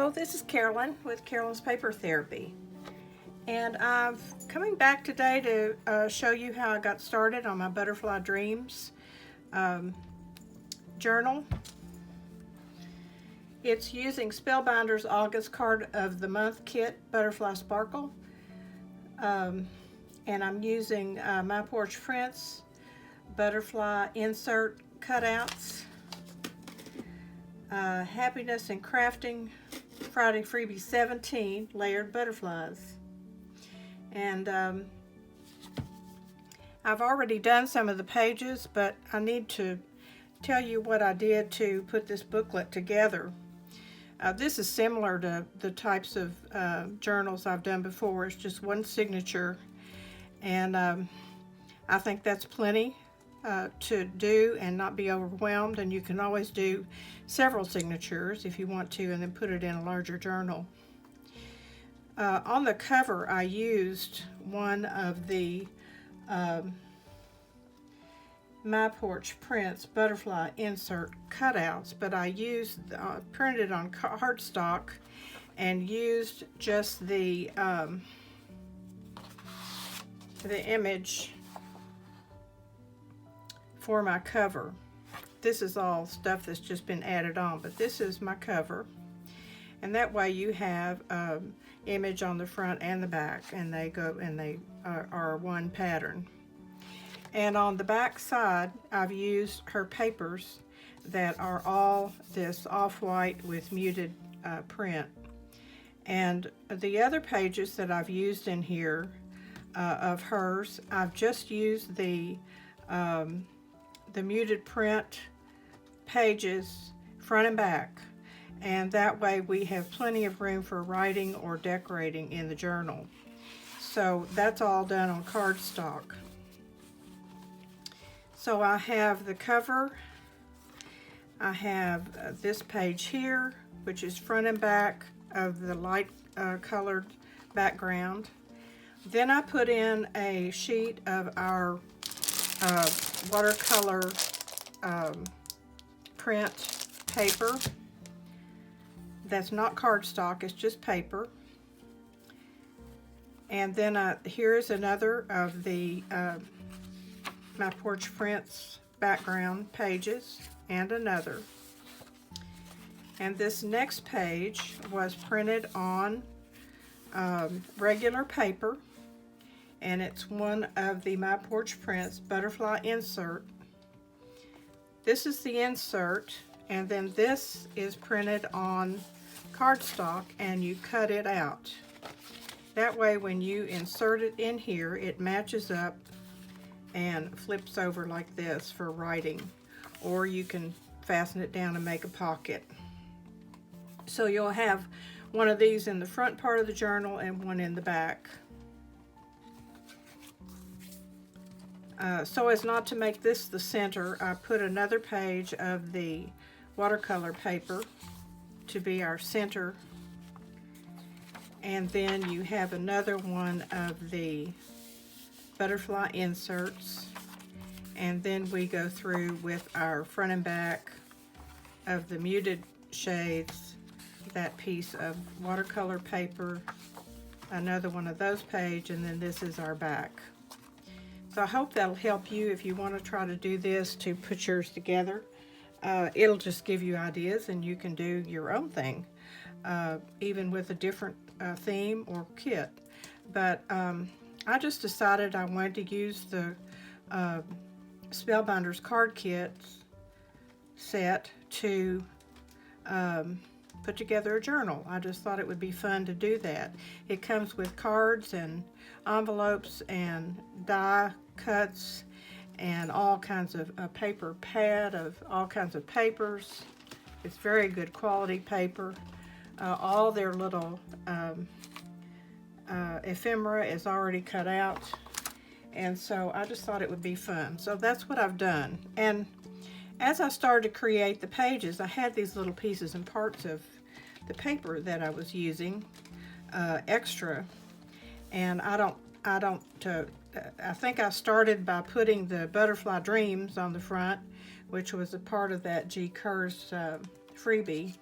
Hello, this is Carolyn with Carolyn's Paper Therapy, and I'm coming back today to show you how I got started on my Butterfly Dreams journal. It's using Spellbinder's August Card of the Month kit, Butterfly Sparkle, and I'm using My Porch Prints Butterfly Insert Cutouts, Happiness and Crafting Friday Freebie 17 Layered Butterflies. And I've already done some of the pages, but I need to tell you what I did to put this booklet together. This is similar to the types of journals I've done before. It's just one signature, and I think that's plenty to do and not be overwhelmed. And you can always do several signatures if you want to, and then put it in a larger journal. On the cover, I used one of the My Porch Prints Butterfly Insert Cutouts, but I used printed on cardstock and used just the image for my cover. This is all stuff that's just been added on, but this is my cover, and that way you have image on the front and the back, and they go and they are one pattern. And on the back side, I've used her papers that are all this off-white with muted print. And the other pages that I've used in here of hers, I've just used the muted print pages front and back, and that way we have plenty of room for writing or decorating in the journal. So that's all done on cardstock. So I have the cover, I have this page here, which is front and back of the light colored background. Then I put in a sheet of our watercolor print paper. That's not cardstock, it's just paper. And then here's another of the My Porch Prints background pages, and another. And this next page was printed on regular paper, and it's one of the My Porch Prints Butterfly Insert. This is the insert, and then this is printed on cardstock, and you cut it out. That way when you insert it in here, it matches up and flips over like this for writing, or you can fasten it down and make a pocket. So you'll have one of these in the front part of the journal and one in the back. So as not to make this the center, I put another page of the watercolor paper to be our center, and then you have another one of the butterfly inserts, and then we go through with our front and back of the muted shades, that piece of watercolor paper, another one of those pages, and then this is our back. So I hope that'll help you if you want to try to do this, to put yours together. It'll just give you ideas, and you can do your own thing, even with a different theme or kit. But I just decided I wanted to use the Spellbinder's card kit set to put together a journal. I just thought it would be fun to do that. It comes with cards and envelopes and die cuts and all kinds of paper pad of all kinds of papers. It's very good quality paper. All their little ephemera is already cut out, and so I just thought it would be fun. So that's what I've done. And as I started to create the pages, I had these little pieces and parts of the paper that I was using extra, and I think I started by putting the Butterfly Dreams on the front, which was a part of that G. Kerr's freebie.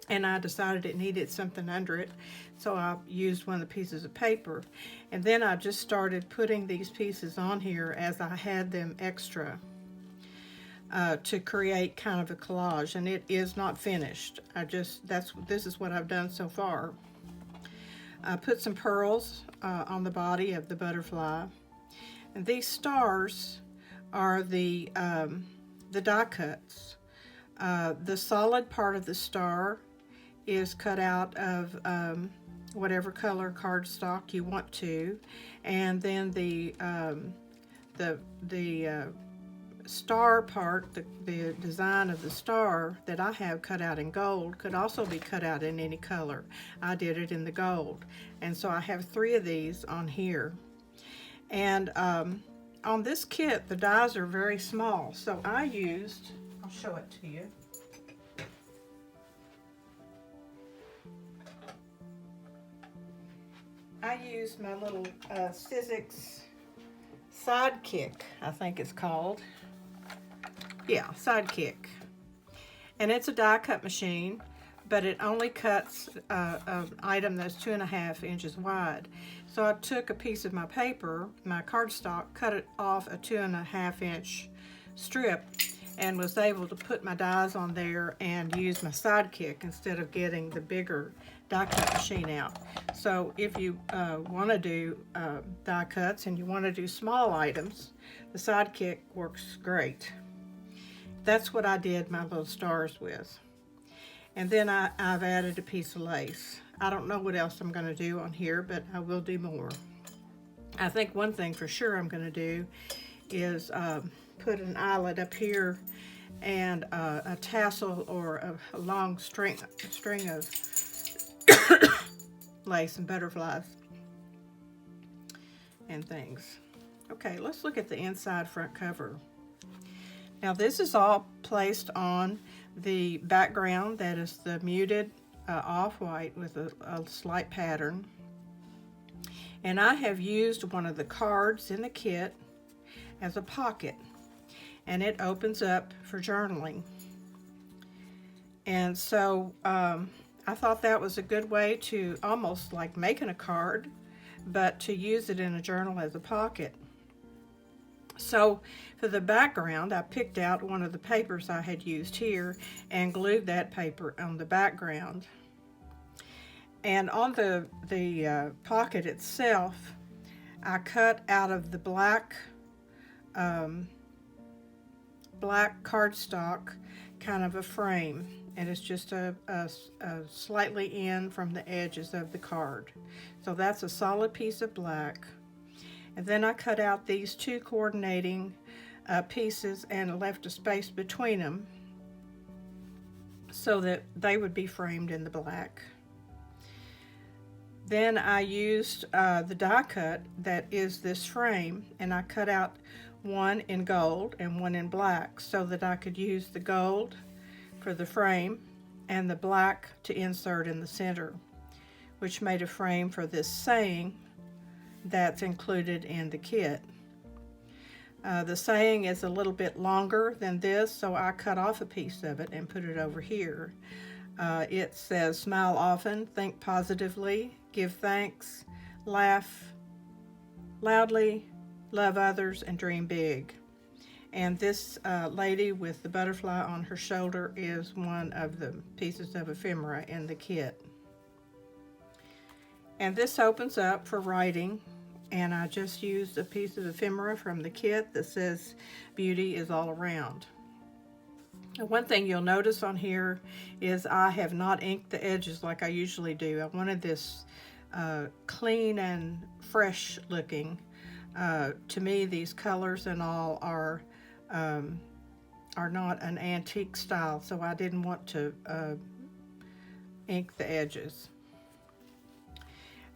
and I decided it needed something under it, so I used one of the pieces of paper. And then I just started putting these pieces on here as I had them extra to create kind of a collage, and it is not finished. This is what I've done so far. I put some pearls on the body of the butterfly, and these stars are the die cuts. The solid part of the star is cut out of whatever color cardstock you want to, and then the star part, the design of the star that I have cut out in gold, could also be cut out in any color. I did it in the gold, and so I have 3 of these on here. And on this kit, the dies are very small, so I'll show it to you. I used my little Sizzix Sidekick, I think it's called. Yeah, Sidekick. And it's a die cut machine, but it only cuts an item that's 2.5 inches wide. So I took a piece of my paper, my cardstock, cut it off a 2.5 inch strip, and was able to put my dies on there and use my Sidekick instead of getting the bigger die cut machine out. So if you want to do die cuts and you want to do small items, the Sidekick works great. That's what I did my little stars with. And then I've added a piece of lace. I don't know what else I'm going to do on here, but I will do more. I think one thing for sure I'm going to do is put an eyelet up here and a tassel or a long string of lace and butterflies and things. Okay, let's look at the inside front cover. Now this is all placed on the background that is the muted off-white with a slight pattern. And I have used one of the cards in the kit as a pocket, and it opens up for journaling. And so I thought that was a good way to almost like making a card, but to use it in a journal as a pocket. So for the background, I picked out one of the papers I had used here and glued that paper on the background. And on the pocket itself, I cut out of the black cardstock kind of a frame, and it's just a slightly in from the edges of the card. So that's a solid piece of black. And then I cut out these 2 coordinating pieces and left a space between them so that they would be framed in the black. Then I used the die cut that is this frame, and I cut out one in gold and one in black so that I could use the gold for the frame and the black to insert in the center, which made a frame for this saying that's included in the kit. The saying is a little bit longer than this, so I cut off a piece of it and put it over here. It says, smile often, think positively, give thanks, laugh loudly, love others, and dream big. And this lady with the butterfly on her shoulder is one of the pieces of ephemera in the kit. And this opens up for writing, and I just used a piece of ephemera from the kit that says beauty is all around. And one thing you'll notice on here is I have not inked the edges like I usually do. I wanted this clean and fresh looking. To me, these colors and all are not an antique style, so I didn't want to ink the edges.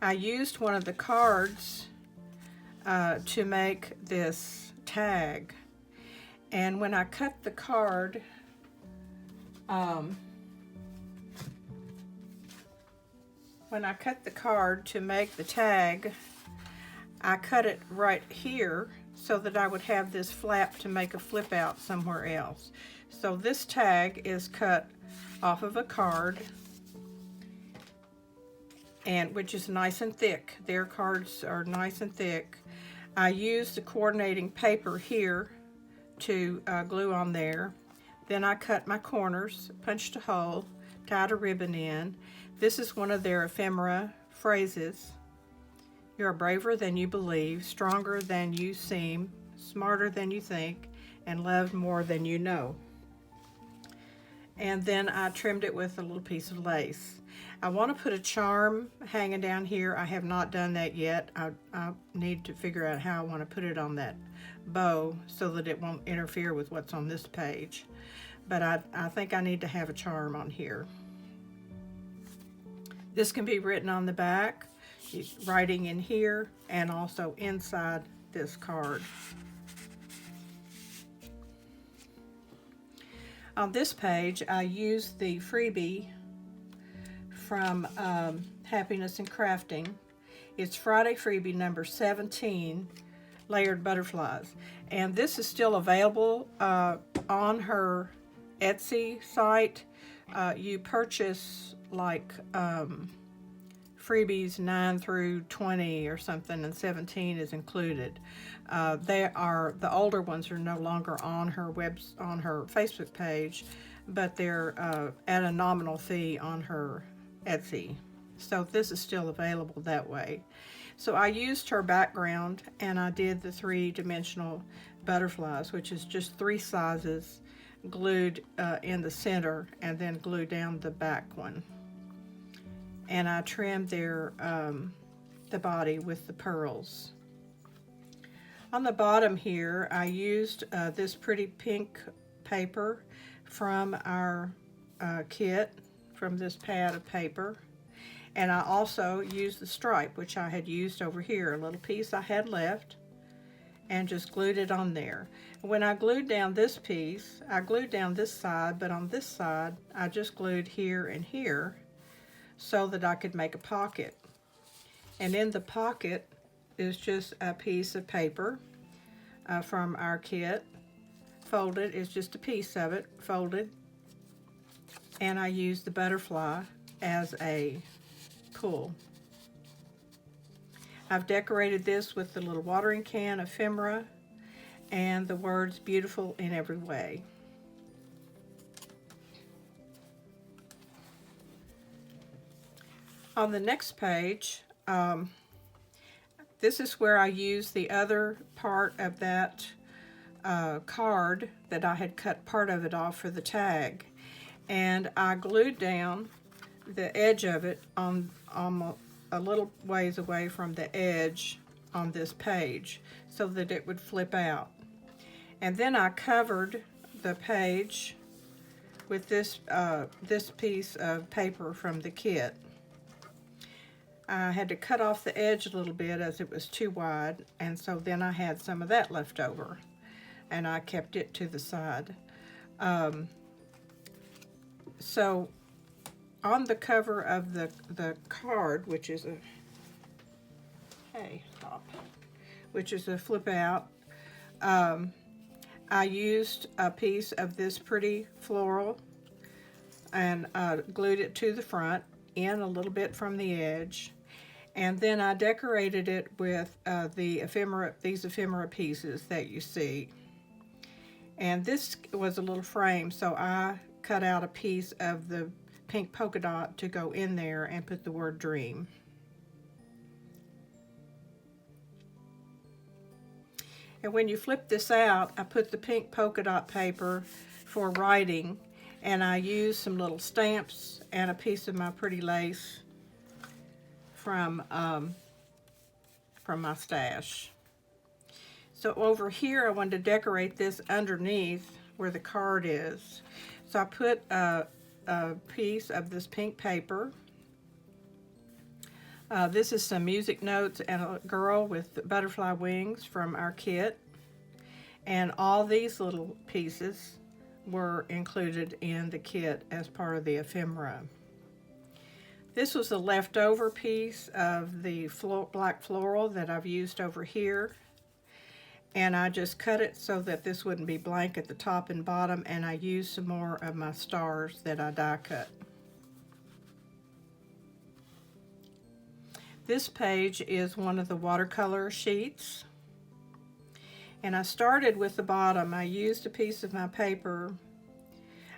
I used one of the cards to make this tag, and when I cut the card, to make the tag, I cut it right here so that I would have this flap to make a flip out somewhere else. So this tag is cut off of a card, and which is nice and thick. Their cards are nice and thick. I used the coordinating paper here to glue on there. Then I cut my corners, punched a hole, tied a ribbon in. This is one of their ephemera phrases. You're braver than you believe, stronger than you seem, smarter than you think, and loved more than you know. And then I trimmed it with a little piece of lace. I want to put a charm hanging down here. I have not done that yet. I need to figure out how I want to put it on that bow so that it won't interfere with what's on this page. But I think I need to have a charm on here. This can be written on the back, writing in here, and also inside this card. On this page, I used the freebie from Happiness and Crafting. It's Friday freebie number 17, Layered Butterflies. And this is still available on her Etsy site. You purchase like freebies 9 through 20 or something, and 17 is included. The older ones are no longer on her Facebook page, but they're at a nominal fee on her Etsy. So this is still available that way. So I used her background and I did the 3-dimensional butterflies, which is just 3 sizes glued in the center and then glued down the back one. And I trimmed the body with the pearls. On the bottom here, I used this pretty pink paper from our kit, from this pad of paper. And I also used the stripe, which I had used over here, a little piece I had left, and just glued it on there. When I glued down this piece, I glued down this side, but on this side, I just glued here and here so that I could make a pocket. And in the pocket is just a piece of paper from our kit. Folded is just a piece of it, folded. And I used the butterfly as a pull. I've decorated this with the little watering can ephemera and the words beautiful in every way. On the next page, this is where I used the other part of that card that I had cut part of it off for the tag. And I glued down the edge of it on a little ways away from the edge on this page so that it would flip out. And then I covered the page with this piece of paper from the kit. I had to cut off the edge a little bit as it was too wide, and so then I had some of that left over, and I kept it to the side. So on the cover of the card, which is a flip out, I used a piece of this pretty floral and glued it to the front, in a little bit from the edge, and then I decorated it with these ephemera pieces that you see. And this was a little frame, so I cut out a piece of the pink polka dot to go in there and put the word dream. And when you flip this out, I put the pink polka dot paper for writing, and I used some little stamps and a piece of my pretty lace from my stash. So over here, I wanted to decorate this underneath where the card is. So I put a piece of this pink paper. This is some music notes and a girl with butterfly wings from our kit. And all these little pieces were included in the kit as part of the ephemera. This was a leftover piece of the black floral that I've used over here. And I just cut it so that this wouldn't be blank at the top and bottom, and I used some more of my stars that I die cut. This page is one of the watercolor sheets. And I started with the bottom. I used a piece of my paper.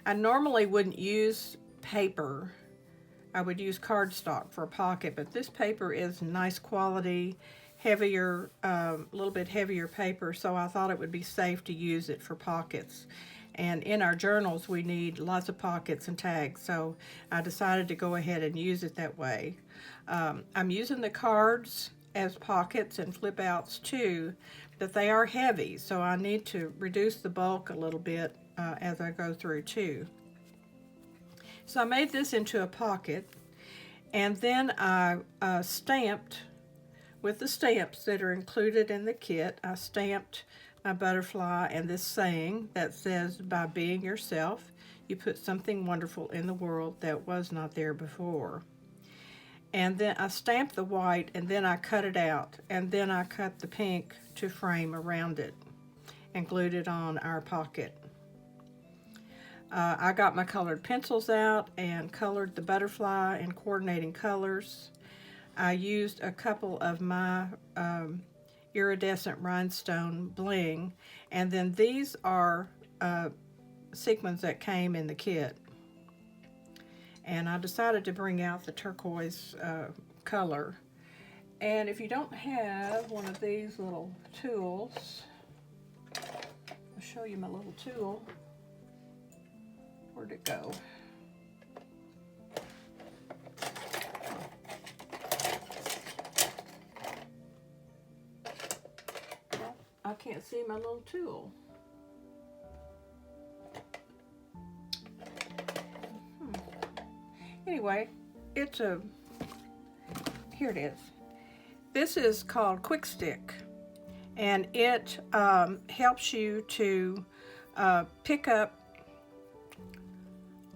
I normally wouldn't use paper. I would use cardstock for a pocket, but this paper is nice quality, heavier, a little bit heavier paper, so I thought it would be safe to use it for pockets. And in our journals, we need lots of pockets and tags, so I decided to go ahead and use it that way. I'm using the cards as pockets and flip outs too, but they are heavy, so I need to reduce the bulk a little bit as I go through too. So I made this into a pocket, and then I stamped with the stamps that are included in the kit. I stamped my butterfly and this saying that says, "By being yourself, you put something wonderful in the world that was not there before." And then I stamped the white, and then I cut it out, and then I cut the pink to frame around it and glued it on our pocket. I got my colored pencils out and colored the butterfly in coordinating colors. I used a couple of my iridescent rhinestone bling, and then these are sequins that came in the kit. And I decided to bring out the turquoise color. And if you don't have one of these little tools, I'll show you my little tool. Where'd it go? Well, I can't see my little tool. Anyway, here it is. This is called Quick Stick, and it helps you to pick up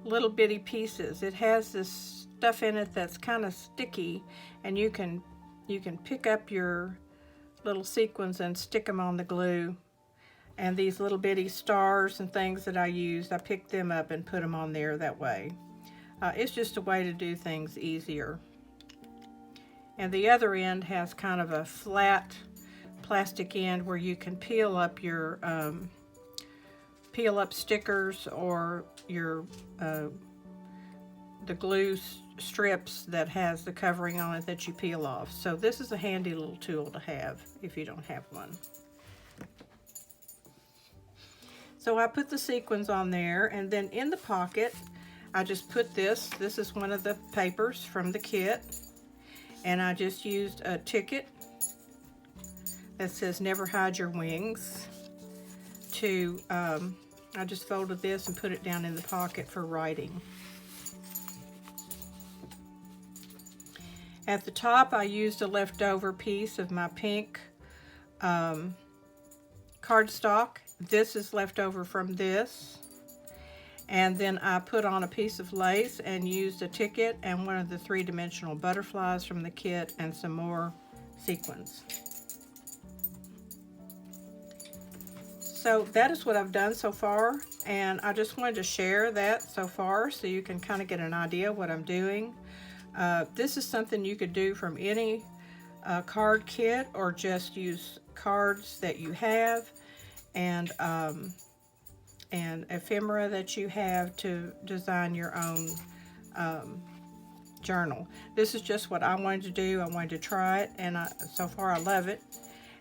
little bitty pieces. It has this stuff in it that's kind of sticky, and you can pick up your little sequins and stick them on the glue. And these little bitty stars and things that I used, I picked them up and put them on there that way. It's just a way to do things easier. And the other end has kind of a flat plastic end where you can peel up your stickers or your the glue strips that has the covering on it that you peel off. So this is a handy little tool to have if you don't have one. So I put the sequins on there, and then in the pocket I just put this. This is one of the papers from the kit, and I just used a ticket that says "Never Hide Your Wings" to I just folded this and put it down in the pocket for writing. At the top, I used a leftover piece of my pink cardstock. This is left over from this. And then I put on a piece of lace and used a ticket and one of the three-dimensional butterflies from the kit and some more sequins. So that is what I've done so far, and I just wanted to share that so far so you can kind of get an idea of what I'm doing. This is something you could do from any card kit, or just use cards that you have and ephemera that you have to design your own journal. This is just what I wanted to do. I wanted to try it, and so far I love it.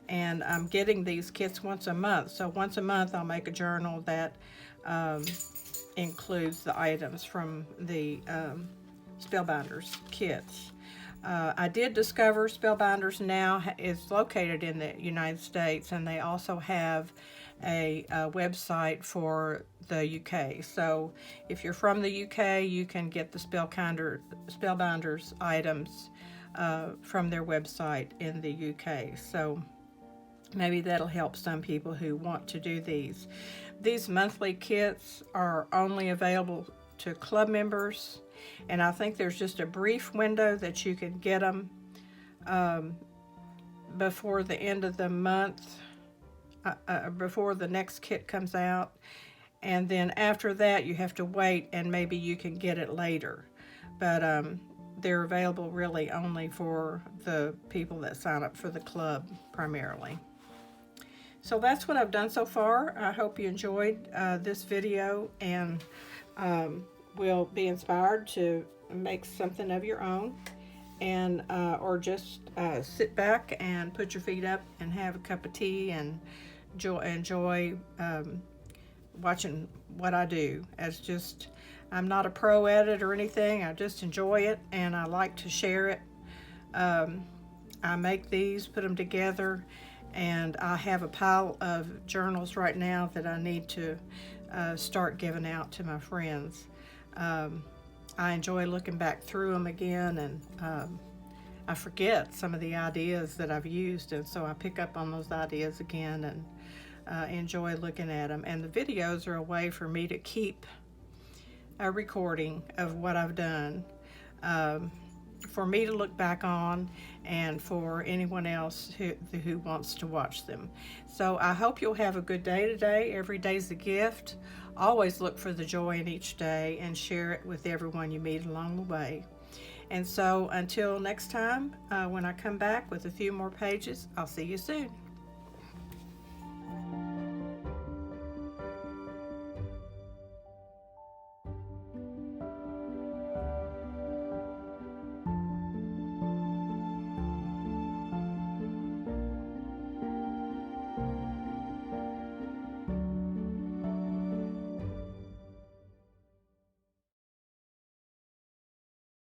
And I'm getting these kits once a month. So once a month I'll make a journal that includes the items from the Spellbinders kits. I did discover Spellbinders now is located in the United States, and they also have a website for the UK. So if you're from the UK, you can get the Spellbinders items from their website in the UK. So maybe that'll help some people who want to do these. These monthly kits are only available to club members, and I think there's just a brief window that you can get them before the end of the month, before the next kit comes out, and then after that you have to wait, and maybe you can get it later. But they're available really only for the people that sign up for the club primarily. So that's what I've done so far. I hope you enjoyed this video and will be inspired to make something of your own, and or just sit back and put your feet up and have a cup of tea and enjoy watching what I do. I'm not a pro at it or anything. I just enjoy it, and I like to share it. I make these, put them together, and I have a pile of journals right now that I need to start giving out to my friends. I enjoy looking back through them again, and I forget some of the ideas that I've used, and so I pick up on those ideas again and enjoy looking at them. And the videos are a way for me to keep a recording of what I've done, for me to look back on, and for anyone else who wants to watch them. So I hope you'll have a good day today. Every day's a gift. Always look for the joy in each day and share it with everyone you meet along the way. And so until next time, when I come back with a few more pages, I'll see you soon.